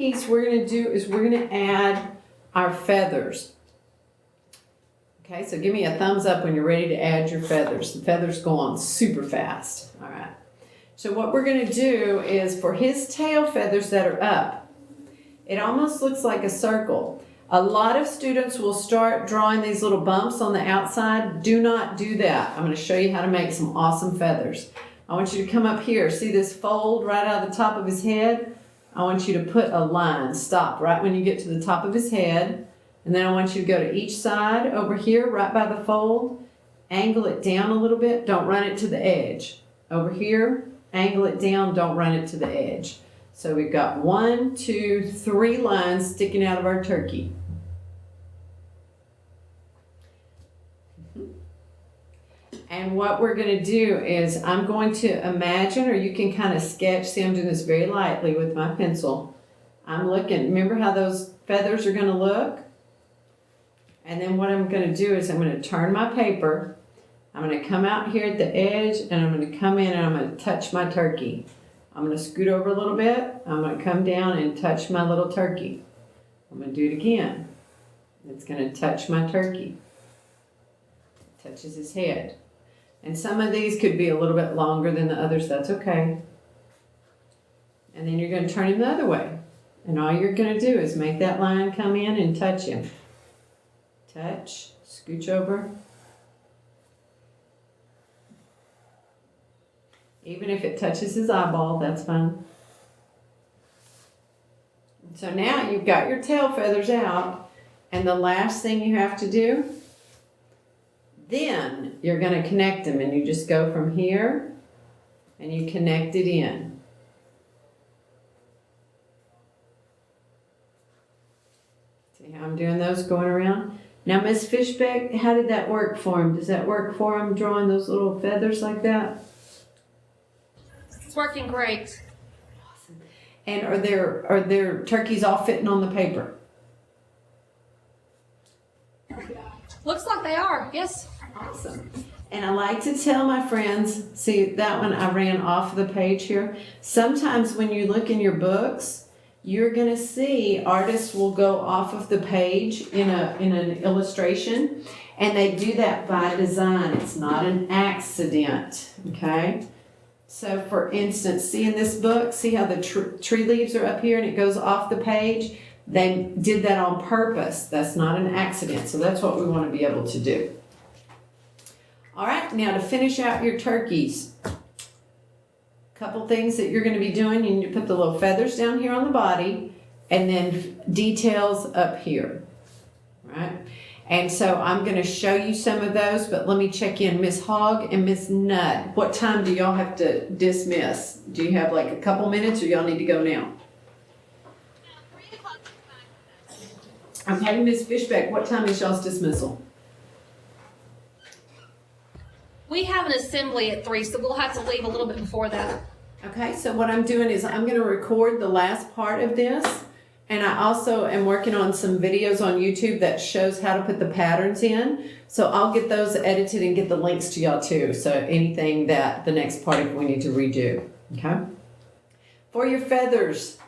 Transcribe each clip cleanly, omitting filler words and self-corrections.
piece we're going to do is we're going to add our feathers. Okay, so give me a thumbs up when you're ready to add your feathers. The feathers go on super fast. All right. So what we're going to do is for his tail feathers that are up, it almost looks like a circle. A lot of students will start drawing these little bumps on the outside. Do not do that. I'm going to show you how to make some awesome feathers. I want you to come up here. See this fold right out of the top of his head? I want you to put a line. Stop right when you get to the top of his head. And then I want you to go to each side over here, right by the fold. Angle it down a little bit. Don't run it to the edge. Over here, angle it down. Don't run it to the edge. So we've got 1, 2, 3 lines sticking out of our turkey. And what we're going to do is I'm going to imagine, or you can kind of sketch. See, I'm doing this very lightly with my pencil. I'm looking. Remember how those feathers are going to look? And then what I'm going to do is I'm going to turn my paper. I'm going to come out here at the edge, and I'm going to come in and I'm going to touch my turkey. I'm going to scoot over a little bit. I'm going to come down and touch my little turkey. I'm going to do it again. It's going to touch my turkey. It touches his head. And some of these could be a little bit longer than the others. That's okay. And then you're going to turn him the other way. And all you're going to do is make that line come in and touch him. Touch, scooch over. Even if it touches his eyeball, that's fine. So now you've got your tail feathers out, and the last thing you have to do, then you're going to connect them, and you just go from here and you connect it in. See how I'm doing those going around? Now, Miss Fishbeck, how did that work for him? Does that work for him, drawing those little feathers like that? It's working great. Awesome. And are their turkeys all fitting on the paper? Looks like they are, yes. Awesome. And I like to tell my friends, see that one I ran off the page here. Sometimes when you look in your books, you're going to see artists will go off of the page in an illustration, and they do that by design. It's not an accident, okay? So for instance, see in this book, see how the tree leaves are up here and it goes off the page? They did that on purpose. That's not an accident. So that's what we want to be able to do. All right, now to finish out your turkeys, a couple things that you're going to be doing. You need to put the little feathers down here on the body and then details up here, right? And so I'm going to show you some of those, but let me check in. Miss Hogg and Miss Nutt, what time do y'all have to dismiss? Do you have like a couple minutes or y'all need to go now? Okay, Miss Fishbeck, what time is y'all's dismissal? We have an assembly at 3, so we'll have to leave a little bit before that. Okay, so what I'm doing is I'm going to record the last part of this, and I also am working on some videos on YouTube that shows how to put the patterns in. So I'll get those edited and get the links to y'all too. So anything that the next part if we need to redo, okay? For your feathers,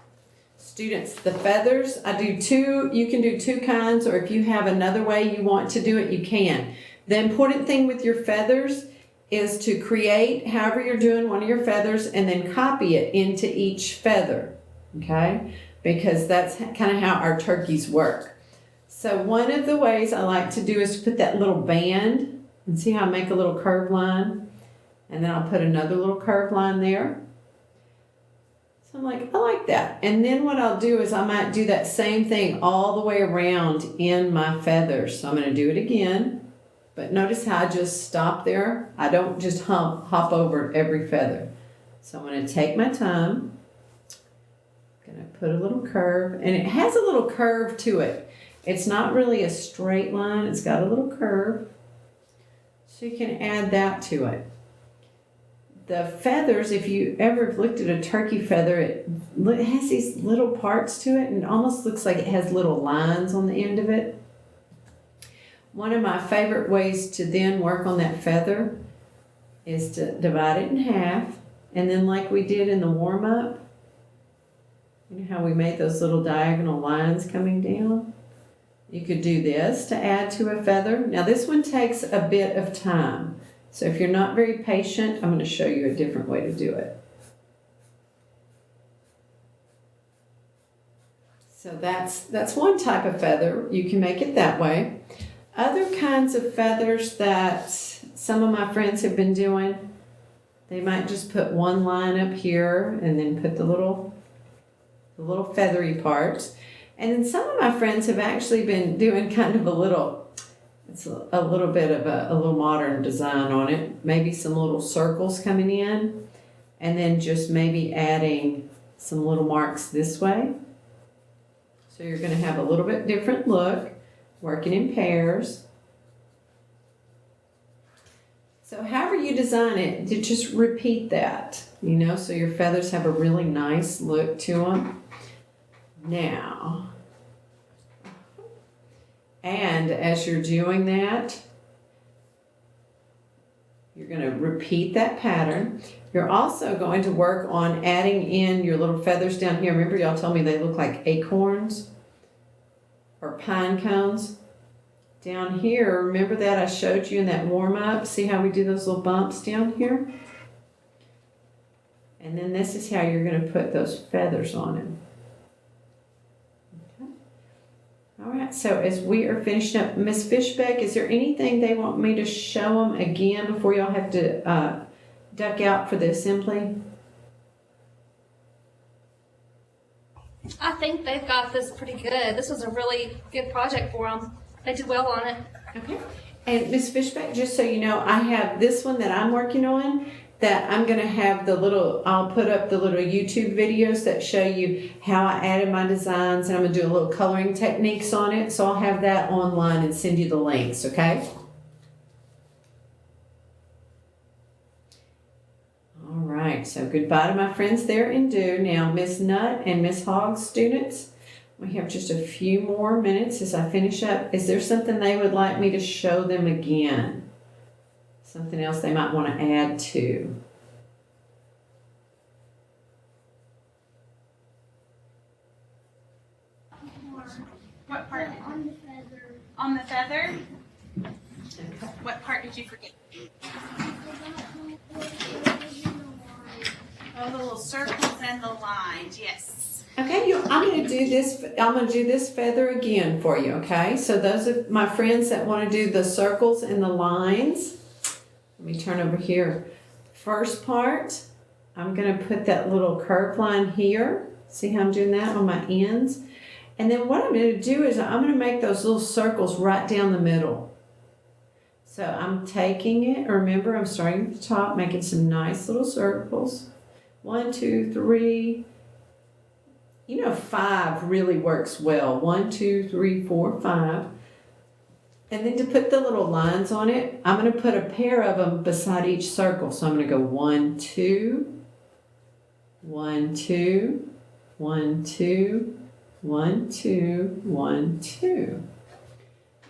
students, the feathers, I do 2, you can do 2 kinds, or if you have another way you want to do it, you can. The important thing with your feathers is to create, however you're doing one of your feathers, and then copy it into each feather, okay? Because that's kind of how our turkeys work. So one of the ways I like to do is to put that little band, and see how I make a little curved line, and then I'll put another little curved line there. So I'm like, I like that. And then what I'll do is I might do that same thing all the way around in my feathers. So I'm going to do it again. But notice how I just stop there. I don't just hop over every feather. So I'm going to take my time. I'm going to put a little curve. And it has a little curve to it. It's not really a straight line. It's got a little curve. So you can add that to it. The feathers, if you ever looked at a turkey feather, it has these little parts to it. And it almost looks like it has little lines on the end of it. One of my favorite ways to then work on that feather is to divide it in half, and then like we did in the warm-up, You know how we made those little diagonal lines coming down? You could do this to add to a feather. Now this one takes a bit of time. So if you're not very patient, I'm going to show you a different way to do it. So that's one type of feather. You can make it that way. Other kinds of feathers that some of my friends have been doing, they might just put one line up here and then put the little feathery parts. And then some of my friends have actually been doing kind of it's a little bit of a little modern design on it. Maybe some little circles coming in and then just maybe adding some little marks this way. So you're going to have a little bit different look, working in pairs. So however you design it, you just repeat that, so your feathers have a really nice look to them. Now, and as you're doing that, you're going to repeat that pattern. You're also going to work on adding in your little feathers down here. Remember, y'all told me they look like acorns or pine cones. Down here, remember that I showed you in that warm-up? See how we do those little bumps down here? And then this is how you're going to put those feathers on it. Okay. All right, so as we are finishing up, Miss Fishbeck, is there anything they want me to show them again before y'all have to duck out for the assembly? I think they've got this pretty good. This was a really good project for them. They did well on it. Okay. And Miss Fishbeck, just so you know, I have this one that I'm working on that I'm going to have I'll put up the little YouTube videos that show you how I added my designs, and I'm going to do a little coloring techniques on it. So I'll have that online and send you the links, okay? All right. So goodbye to my friends there in Do. Now, Miss Nutt and Miss Hogg students, we have just a few more minutes as I finish up. Is there something they would like me to show them again? Something else they might want to add to? What part? On the feather. On the feather? Okay. What part did you forget? Oh, the little circles and the lines, yes. Okay, I'm going to do this. I'm going to do this feather again for you. Okay, so those of my friends that want to do the circles and the lines, let me turn over here. First part, I'm going to put that little curved line here. See how I'm doing that on my ends? And then what I'm going to do is I'm going to make those little circles right down the middle. So I'm taking it. Remember, I'm starting at the top, making some nice little circles. 1, 2, 3. 5 really works well. 1, 2, 3, 4, 5. And then to put the little lines on it, I'm going to put a pair of them beside each circle. So I'm going to go 1, 2, 1, 2, 1, 2, 1, 2, 1, 2.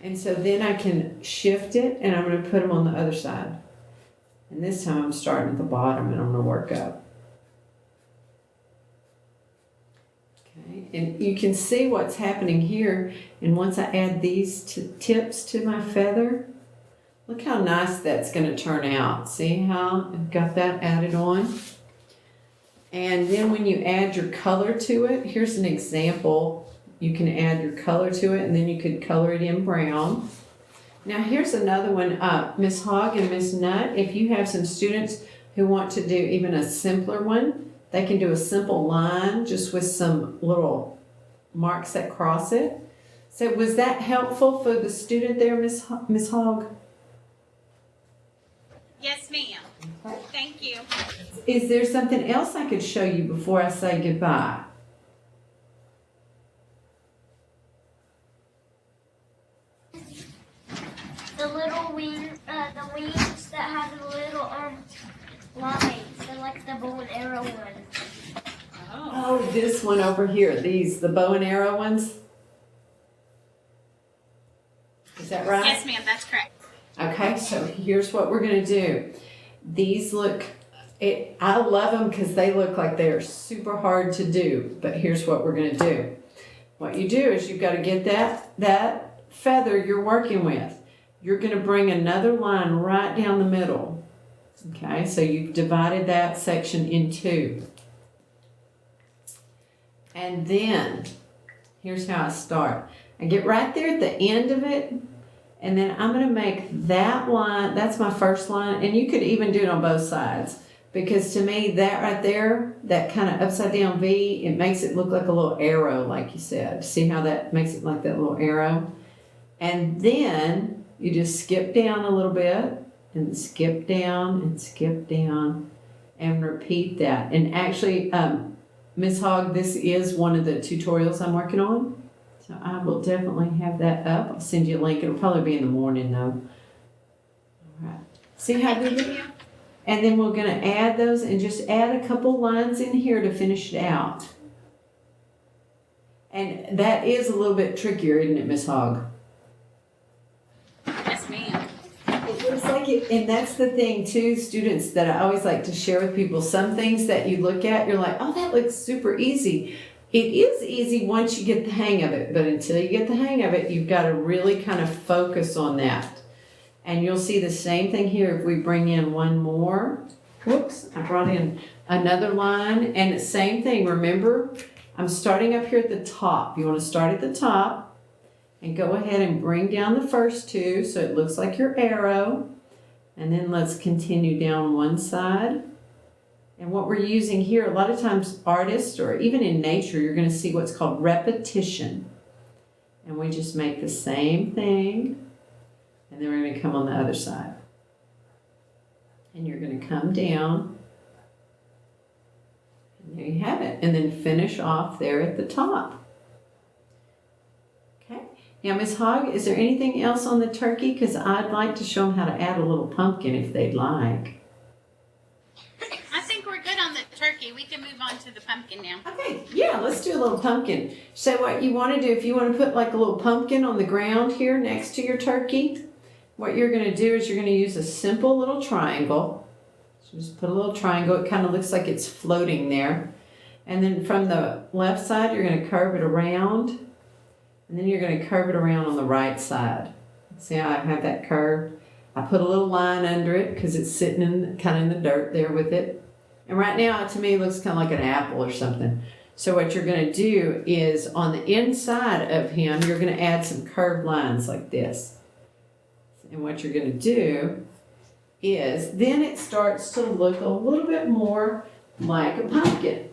And so then I can shift it, and I'm going to put them on the other side. And this time I'm starting at the bottom, and I'm going to work up. Okay, and you can see what's happening here. And once I add these tips to my feather, look how nice that's going to turn out. See how I've got that added on? And then when you add your color to it, here's an example. You can add your color to it, and then you could color it in brown. Now here's another one, Miss Hogg and Miss Nutt. If you have some students who want to do even a simpler one, they can do a simple line just with some little marks that cross it. So was that helpful for the student there, Miss Hogg? Yes, ma'am. Thank you. Is there something else I could show you before I say goodbye? The little the wings that have the little lines. They're like the bow and arrow ones. Oh, this one over here. The bow and arrow ones. Is that right? Yes, ma'am, that's correct. Okay, so here's what we're going to do. These look I love them because they look like they are super hard to do. But here's what we're gonna do. What you do is you've got to get that feather you're working with. You're gonna bring another line right down the middle. Okay, so you've divided that section in two. And then, here's how I start. I get right there at the end of it, and then I'm gonna make that line, that's my first line, and you could even do it on both sides. Because to me, that right there, that kind of upside down V, it makes it look like a little arrow, like you said. See how that makes it like that little arrow? And then you just skip down a little bit, and skip down, and repeat that. And actually, Ms. Hogg, this is one of the tutorials I'm working on. So I will definitely have that up. I'll send you a link. It'll probably be in the morning, though. All right. See how good it is? And then we're going to add those and just add a couple lines in here to finish it out. And that is a little bit trickier, isn't it, Miss Hogg? Yes, ma'am. It looks like it, and that's the thing too, students, that I always like to share with people. Some things that you look at, you're like, oh, that looks super easy. It is easy once you get the hang of it, but until you get the hang of it, you've got to really kind of focus on that. And you'll see the same thing here if we bring in one more. Whoops, I brought in another line, and the same thing. Remember, I'm starting up here at the top. You want to start at the top and go ahead and bring down the first two so it looks like your arrow. And then let's continue down one side. And what we're using here, a lot of times artists or even in nature, you're going to see what's called repetition. And we just make the same thing. And then we're going to come on the other side. And you're going to come down. And there you have it. And then finish off there at the top. Okay. Now, Ms. Hogg, is there anything else on the turkey? Because I'd like to show them how to add a little pumpkin if they'd like. I think we're good on the turkey. We can move on to the pumpkin now. Okay, yeah, let's do a little pumpkin. So what you want to do, if you want to put like a little pumpkin on the ground here next to your turkey, what you're going to do is you're going to use a simple little triangle. So just put a little triangle. It kind of looks like it's floating there. And then from the left side, you're going to curve it around. And then you're going to curve it around on the right side. See how I have that curve? I put a little line under it because it's sitting in kind of in the dirt there with it. And right now, to me, it looks kind of like an apple or something. So what you're going to do is on the inside of him, you're going to add some curved lines like this. And what you're going to do is then it starts to look a little bit more like a pumpkin.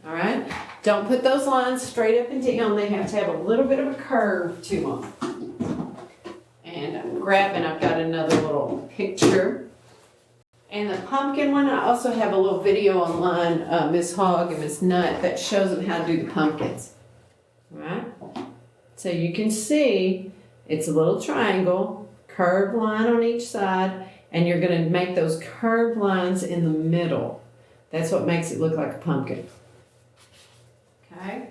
All right? Don't put those lines straight up and down. They have to have a little bit of a curve to them. And I'm grabbing, I've got another little picture. And the pumpkin one, I also have a little video online, Miss Hogg and Miss Nutt, that shows them how to do the pumpkins. All right? So you can see it's a little triangle. Curved line on each side, and you're going to make those curved lines in the middle. That's what makes it look like a pumpkin. Okay?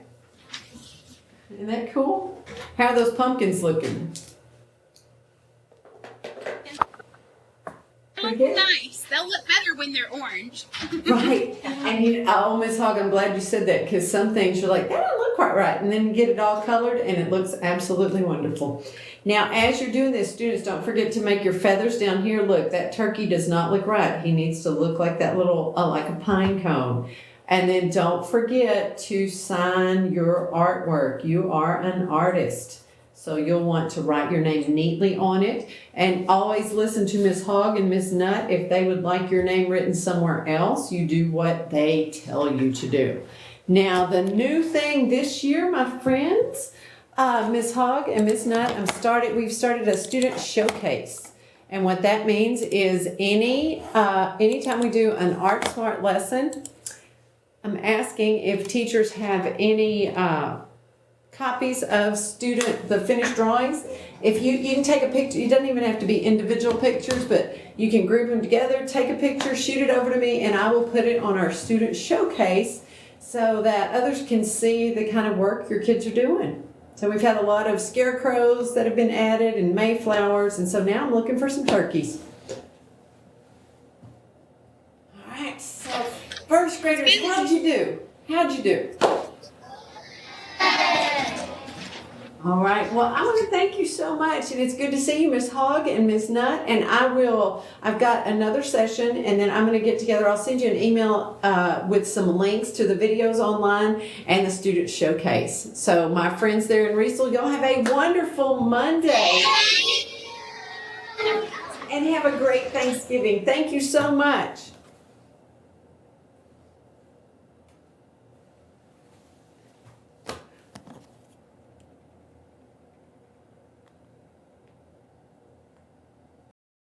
Isn't that cool? How are those pumpkins looking? They look nice. They'll look better when they're orange. Right. And oh, Miss Hogg, I'm glad you said that because some things you're like, that don't look quite right. And then you get it all colored and it looks absolutely wonderful. Now, as you're doing this, students, don't forget to make your feathers down here. Look, that turkey does not look right. He needs to look like that little, like a pine cone. And then don't forget to sign your artwork. You are an artist. So you'll want to write your name neatly on it. And always listen to Miss Hogg and Miss Nutt. If they would like your name written somewhere else, you do what they tell you to do. Now, the new thing this year, my friends, Miss Hogg and Miss Nutt, we've started a student showcase. And what that means is anytime we do an Art Smart lesson, I'm asking if teachers have any copies of the finished drawings. If you can take a picture, it doesn't even have to be individual pictures, but you can group them together, take a picture, shoot it over to me, and I will put it on our student showcase so that others can see the kind of work your kids are doing. So we've had a lot of scarecrows that have been added and mayflowers, and so now I'm looking for some turkeys. All right. do? How'd you do? All right. Well, I want to thank you so much, and it's good to see you, Miss Hogg and Miss Nutt. And I've got another session, and then I'm going to get together. I'll send you an email with some links to the videos online and the student showcase. So, my friends there in Riesel, y'all have a wonderful Monday, and have a great Thanksgiving. Thank you so much.